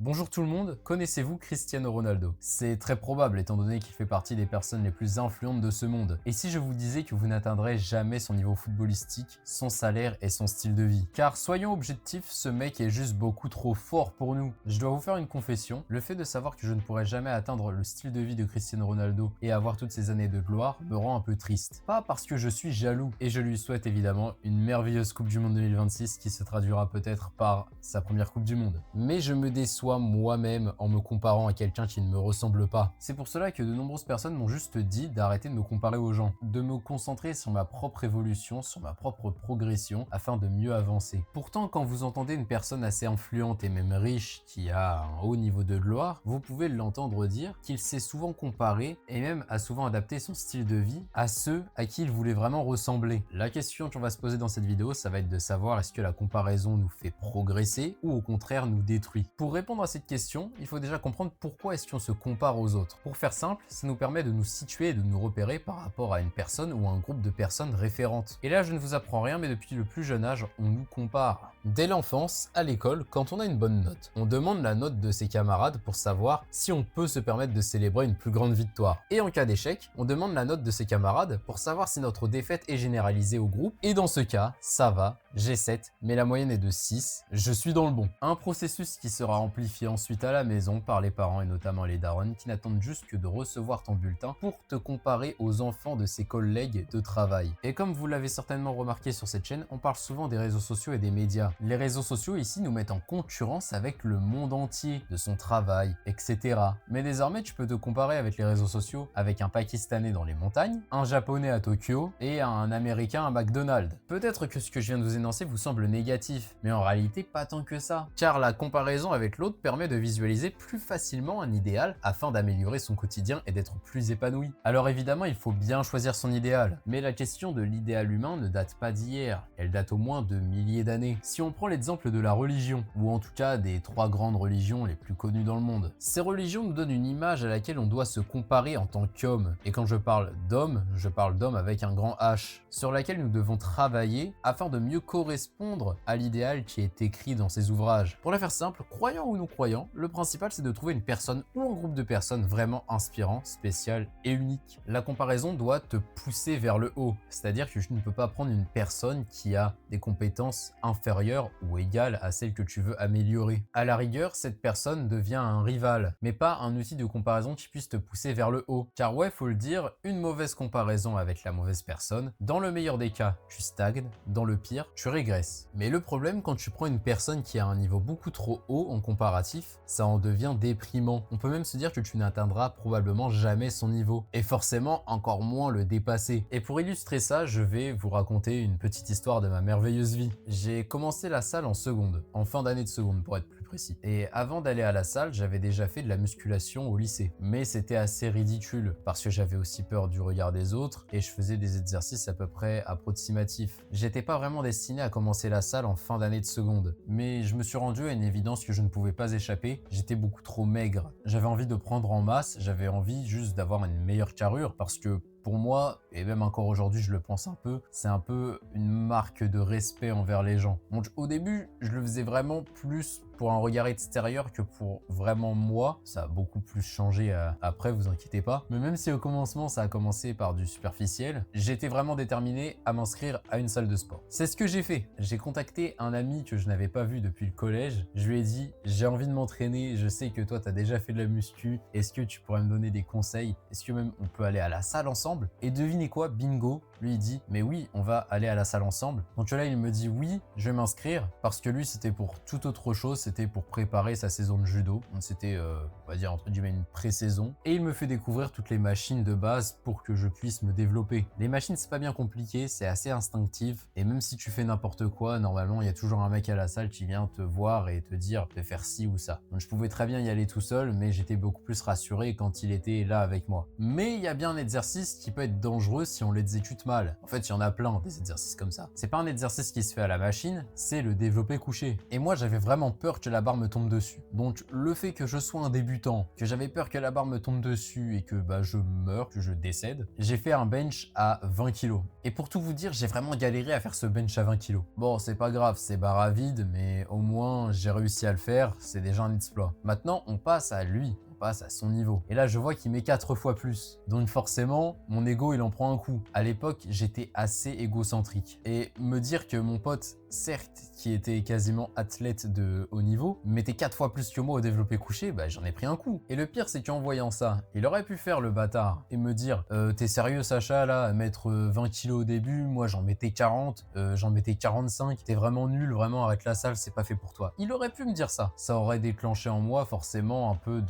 Bonjour tout le monde, connaissez-vous Cristiano Ronaldo? C'est très probable étant donné qu'il fait partie des personnes les plus influentes de ce monde. Et si je vous disais que vous n'atteindrez jamais son niveau footballistique, son salaire et son style de vie? Car soyons objectifs, ce mec est juste beaucoup trop fort pour nous. Je dois vous faire une confession, le fait de savoir que je ne pourrai jamais atteindre le style de vie de Cristiano Ronaldo et avoir toutes ces années de gloire me rend un peu triste. Pas parce que je suis jaloux, et je lui souhaite évidemment une merveilleuse Coupe du Monde 2026 qui se traduira peut-être par sa première Coupe du Monde. Mais je me déçois moi-même en me comparant à quelqu'un qui ne me ressemble pas. C'est pour cela que de nombreuses personnes m'ont juste dit d'arrêter de me comparer aux gens, de me concentrer sur ma propre évolution, sur ma propre progression afin de mieux avancer. Pourtant, quand vous entendez une personne assez influente et même riche qui a un haut niveau de gloire, vous pouvez l'entendre dire qu'il s'est souvent comparé et même a souvent adapté son style de vie à ceux à qui il voulait vraiment ressembler. La question qu'on va se poser dans cette vidéo, ça va être de savoir est-ce que la comparaison nous fait progresser ou au contraire nous détruit. Pour répondre à cette question, il faut déjà comprendre pourquoi est-ce qu'on se compare aux autres. Pour faire simple, ça nous permet de nous situer et de nous repérer par rapport à une personne ou à un groupe de personnes référentes. Et là, je ne vous apprends rien, mais depuis le plus jeune âge, on nous compare. Dès l'enfance, à l'école, quand on a une bonne note, on demande la note de ses camarades pour savoir si on peut se permettre de célébrer une plus grande victoire. Et en cas d'échec, on demande la note de ses camarades pour savoir si notre défaite est généralisée au groupe. Et dans ce cas, ça va, j'ai 7, mais la moyenne est de 6, je suis dans le bon. Un processus qui sera amplifié ensuite à la maison par les parents et notamment les darons qui n'attendent juste que de recevoir ton bulletin pour te comparer aux enfants de ses collègues de travail. Et comme vous l'avez certainement remarqué sur cette chaîne, on parle souvent des réseaux sociaux et des médias. Les réseaux sociaux ici nous mettent en concurrence avec le monde entier, de son travail, etc. Mais désormais tu peux te comparer avec les réseaux sociaux avec un Pakistanais dans les montagnes, un Japonais à Tokyo et un Américain à McDonald's. Peut-être que ce que je viens de vous énoncer vous semble négatif, mais en réalité pas tant que ça. Car la comparaison avec l'autre permet de visualiser plus facilement un idéal afin d'améliorer son quotidien et d'être plus épanoui. Alors évidemment, il faut bien choisir son idéal. Mais la question de l'idéal humain ne date pas d'hier. Elle date au moins de milliers d'années. Si on prend l'exemple de la religion, ou en tout cas des 3 grandes religions les plus connues dans le monde, ces religions nous donnent une image à laquelle on doit se comparer en tant qu'homme. Et quand je parle d'homme avec un grand H, sur laquelle nous devons travailler afin de mieux correspondre à l'idéal qui est écrit dans ces ouvrages. Pour la faire simple, croyant ou non croyant, le principal c'est de trouver une personne ou un groupe de personnes vraiment inspirant, spécial et unique. La comparaison doit te pousser vers le haut, c'est-à-dire que tu ne peux pas prendre une personne qui a des compétences inférieures ou égales à celles que tu veux améliorer. À la rigueur, cette personne devient un rival, mais pas un outil de comparaison qui puisse te pousser vers le haut. Car ouais, faut le dire, une mauvaise comparaison avec la mauvaise personne, dans le meilleur des cas, tu stagnes, dans le pire, tu régresses. Mais le problème quand tu prends une personne qui a un niveau beaucoup trop haut en comparatif, ça en devient déprimant. On peut même se dire que tu n'atteindras probablement jamais son niveau, et forcément encore moins le dépasser. Et pour illustrer ça, je vais vous raconter une petite histoire de ma merveilleuse vie. J'ai commencé la salle en seconde, en fin d'année de seconde pour être plus précis. Et avant d'aller à la salle, j'avais déjà fait de la musculation au lycée. Mais c'était assez ridicule, parce que j'avais aussi peur du regard des autres, et je faisais des exercices à peu près approximatifs. J'étais pas vraiment destiné à commencer la salle en fin d'année de seconde, mais je me suis rendu à une évidence que je ne pouvais pas échapper, j'étais beaucoup trop maigre. J'avais envie de prendre en masse, j'avais envie juste d'avoir une meilleure carrure, parce que pour moi, et même encore aujourd'hui je le pense un peu, c'est un peu une marque de respect envers les gens. Donc au début, je le faisais vraiment plus pour un regard extérieur que pour vraiment moi. Ça a beaucoup plus changé après, vous inquiétez pas. Mais même si au commencement ça a commencé par du superficiel, j'étais vraiment déterminé à m'inscrire à une salle de sport. C'est ce que j'ai fait. J'ai contacté un ami que je n'avais pas vu depuis le collège. Je lui ai dit, j'ai envie de m'entraîner, je sais que toi tu as déjà fait de la muscu, est-ce que tu pourrais me donner des conseils? Est-ce que même on peut aller à la salle ensemble? Et devinez quoi, bingo, lui il dit, mais oui, on va aller à la salle ensemble. Donc là il me dit oui, je vais m'inscrire, parce que lui c'était pour toute autre chose, c'était pour préparer sa saison de judo. Donc c'était, on va dire entre guillemets une pré-saison. Et il me fait découvrir toutes les machines de base pour que je puisse me développer. Les machines c'est pas bien compliqué, c'est assez instinctif. Et même si tu fais n'importe quoi, normalement il y a toujours un mec à la salle qui vient te voir et te dire de faire ci ou ça. Donc je pouvais très bien y aller tout seul, mais j'étais beaucoup plus rassuré quand il était là avec moi. Mais il y a bien un exercice exercice qui peut être dangereux si on l'exécute mal. En fait, il y en a plein des exercices comme ça. C'est pas un exercice qui se fait à la machine, c'est le développé couché. Et moi, j'avais vraiment peur que la barre me tombe dessus. Donc, le fait que je sois un débutant, que j'avais peur que la barre me tombe dessus et que je meure, que je décède, j'ai fait un bench à 20 kg. Et pour tout vous dire, j'ai vraiment galéré à faire ce bench à 20 kg. Bon, c'est pas grave, c'est barre à vide, mais au moins, j'ai réussi à le faire, c'est déjà un exploit. Maintenant, on passe à lui. Passe à son niveau. Et là, je vois qu'il met 4 fois plus. Donc forcément, mon ego, il en prend un coup. À l'époque, j'étais assez égocentrique. Et me dire que mon pote, certes, qui était quasiment athlète de haut niveau, mettait 4 fois plus que moi au développé couché, j'en ai pris un coup. Et le pire, c'est qu'en voyant ça, il aurait pu faire le bâtard et me dire t'es sérieux Sacha là, à mettre 20 kilos au début, moi j'en mettais 40, j'en mettais 45, t'es vraiment nul, vraiment arrête la salle, c'est pas fait pour toi. Il aurait pu me dire ça. Ça aurait déclenché en moi forcément un peu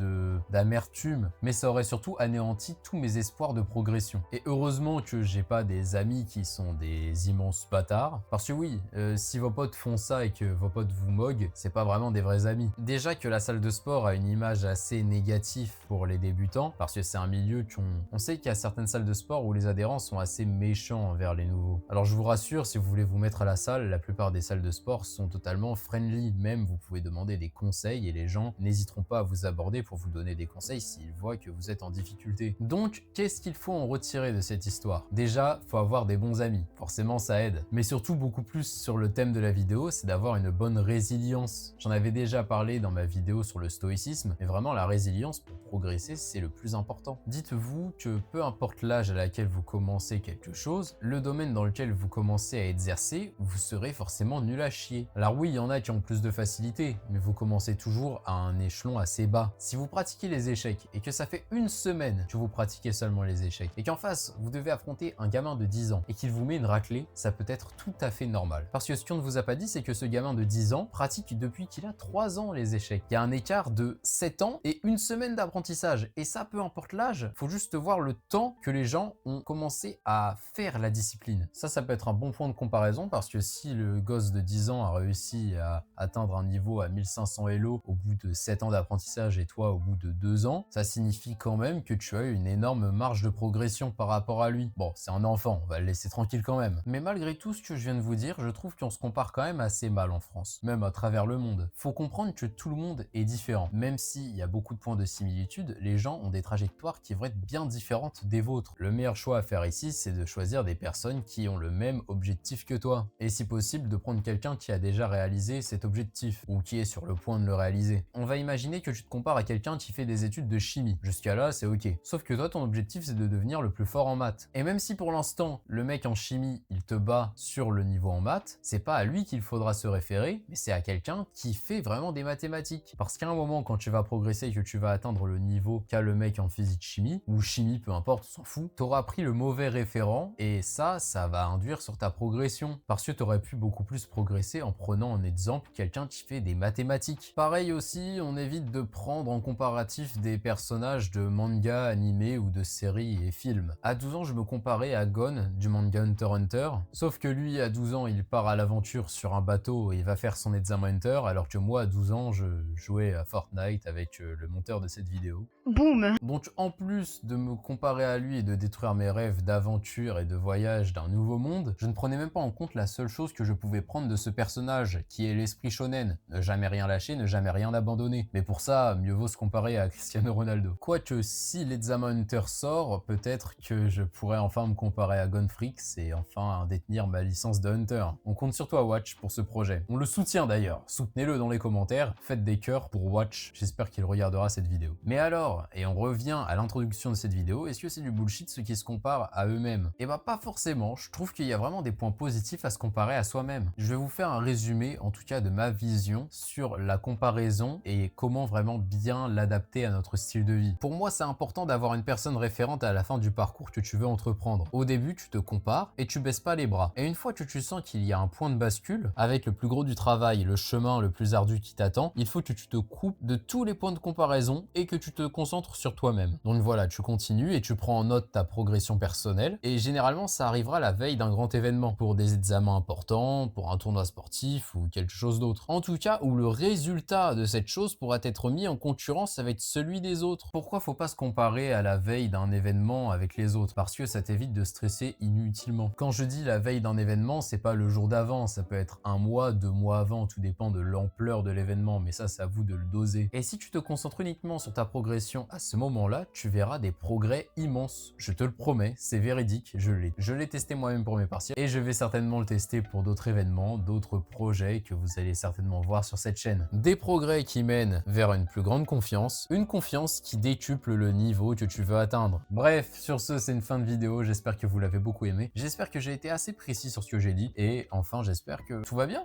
d'amertume, mais ça aurait surtout anéanti tous mes espoirs de progression. Et heureusement que j'ai pas des amis qui sont des immenses bâtards, parce que oui, si vos potes font ça et que vos potes vous moguent, c'est pas vraiment des vrais amis. Déjà que la salle de sport a une image assez négative pour les débutants, parce que c'est un milieu on sait qu'il y a certaines salles de sport où les adhérents sont assez méchants envers les nouveaux. Alors je vous rassure, si vous voulez vous mettre à la salle, la plupart des salles de sport sont totalement friendly, même vous pouvez demander des conseils et les gens n'hésiteront pas à vous aborder pour vous donner des conseils s'ils voient que vous êtes en difficulté. Donc, qu'est-ce qu'il faut en retirer de cette histoire? Déjà, faut avoir des bons amis. Forcément, ça aide. Mais surtout, beaucoup plus sur le thème de la vidéo, c'est d'avoir une bonne résilience. J'en avais déjà parlé dans ma vidéo sur le stoïcisme, mais vraiment, la résilience pour progresser, c'est le plus important. Dites-vous que peu importe l'âge à laquelle vous commencez quelque chose, le domaine dans lequel vous commencez à exercer, vous serez forcément nul à chier. Alors oui, il y en a qui ont plus de facilité, mais vous commencez toujours à un échelon assez bas. Si vous pratiquez les échecs et que ça fait une semaine que vous pratiquez seulement les échecs et qu'en face vous devez affronter un gamin de 10 ans et qu'il vous met une raclée, ça peut être tout à fait normal. Parce que ce qu'on ne vous a pas dit, c'est que ce gamin de 10 ans pratique depuis qu'il a 3 ans les échecs. Il y a un écart de 7 ans et une semaine d'apprentissage. Et ça, peu importe l'âge, faut juste voir le temps que les gens ont commencé à faire la discipline. Ça peut être un bon point de comparaison parce que si le gosse de 10 ans a réussi à atteindre un niveau à 1500 Elo au bout de 7 ans d'apprentissage et toi au bout de 2 ans, ça signifie quand même que tu as eu une énorme marge de progression par rapport à lui. Bon, c'est un enfant, on va le laisser tranquille quand même. Mais malgré tout ce que je viens de vous dire, je trouve qu'on se compare quand même assez mal en France, même à travers le monde. Faut comprendre que tout le monde est différent. Même s'il y a beaucoup de points de similitude, les gens ont des trajectoires qui vont être bien différentes des vôtres. Le meilleur choix à faire ici, c'est de choisir des personnes qui ont le même objectif que toi. Et si possible, de prendre quelqu'un qui a déjà réalisé cet objectif, ou qui est sur le point de le réaliser. On va imaginer que tu te compares à quelqu'un qui fait des études de chimie. Jusqu'à là, c'est ok. Sauf que toi, ton objectif, c'est de devenir le plus fort en maths. Et même si pour l'instant, le mec en chimie, il te bat sur le niveau en maths, c'est pas à lui qu'il faudra se référer, mais c'est à quelqu'un qui fait vraiment des mathématiques. Parce qu'à un moment, quand tu vas progresser et que tu vas atteindre le niveau qu'a le mec en physique-chimie, ou chimie, peu importe, on s'en fout, t'auras pris le mauvais référent, et ça va induire sur ta progression. Parce que t'aurais pu beaucoup plus progresser en prenant en exemple quelqu'un qui fait des mathématiques. Pareil aussi, on évite de prendre en comparatif des personnages de manga, animés ou de séries et films. À 12 ans, je me comparais à Gon du manga Hunter x Hunter, sauf que lui, à 12 ans, il part à l'aventure sur un bateau et il va faire son examen Hunter, alors que moi, à 12 ans, je jouais à Fortnite avec le monteur de cette vidéo. Boum! Donc en plus de me comparer à lui et de détruire mes rêves d'aventure et de voyage d'un nouveau monde, je ne prenais même pas en compte la seule chose que je pouvais prendre de ce personnage, qui est l'esprit shonen, ne jamais rien lâcher, ne jamais rien abandonner. Mais pour ça, mieux vaut se comparer à Cristiano Ronaldo. Quoique si l'examen Hunter sort, peut-être que je pourrais enfin me comparer à Gonfrix et enfin détenir ma licence de Hunter. On compte sur toi Watch pour ce projet. On le soutient d'ailleurs, soutenez-le dans les commentaires, faites des cœurs pour Watch, j'espère qu'il regardera cette vidéo. Mais alors, et on revient à l'introduction de cette vidéo, est-ce que c'est du bullshit ceux qui se comparent à eux-mêmes? Eh bah pas forcément, je trouve qu'il y a vraiment des points positifs à se comparer à soi-même. Je vais vous faire un résumé, en tout cas de ma vision, sur la comparaison et comment vraiment bien l'adapter à notre style de vie. Pour moi, c'est important d'avoir une personne référente à la fin du parcours que tu veux entreprendre. Au début, tu te compares et tu baisses pas les bras. Et une fois que tu sens qu'il y a un point de de bascule, avec le plus gros du travail, le chemin le plus ardu qui t'attend, il faut que tu te coupes de tous les points de comparaison et que tu te concentres sur toi-même. Donc voilà, tu continues et tu prends en note ta progression personnelle et généralement ça arrivera la veille d'un grand événement, pour des examens importants, pour un tournoi sportif ou quelque chose d'autre. En tout cas, où le résultat de cette chose pourra être mis en concurrence avec celui des autres. Pourquoi faut pas se comparer à la veille d'un événement avec les autres? Parce que ça t'évite de stresser inutilement. Quand je dis la veille d'un événement, c'est pas le jour d'avant, ça peut être un mois, 2 mois avant, tout dépend de l'ampleur de l'événement, mais ça c'est à vous de le doser. Et si tu te concentres uniquement sur ta progression à ce moment-là, tu verras des progrès immenses. Je te le promets, c'est véridique, je l'ai testé moi-même pour mes partiels et je vais certainement le tester pour d'autres événements, d'autres projets que vous allez certainement voir sur cette chaîne. Des progrès qui mènent vers une plus grande confiance, une confiance qui décuple le niveau que tu veux atteindre. Bref, sur ce, c'est une fin de vidéo, j'espère que vous l'avez beaucoup aimé, j'espère que j'ai été assez précis sur ce que j'ai dit, et enfin j'espère que tout va bien.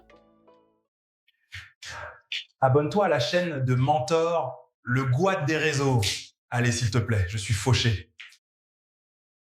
Abonne-toi à la chaîne de Mentor, le Gouad des réseaux. Allez, s'il te plaît, je suis fauché.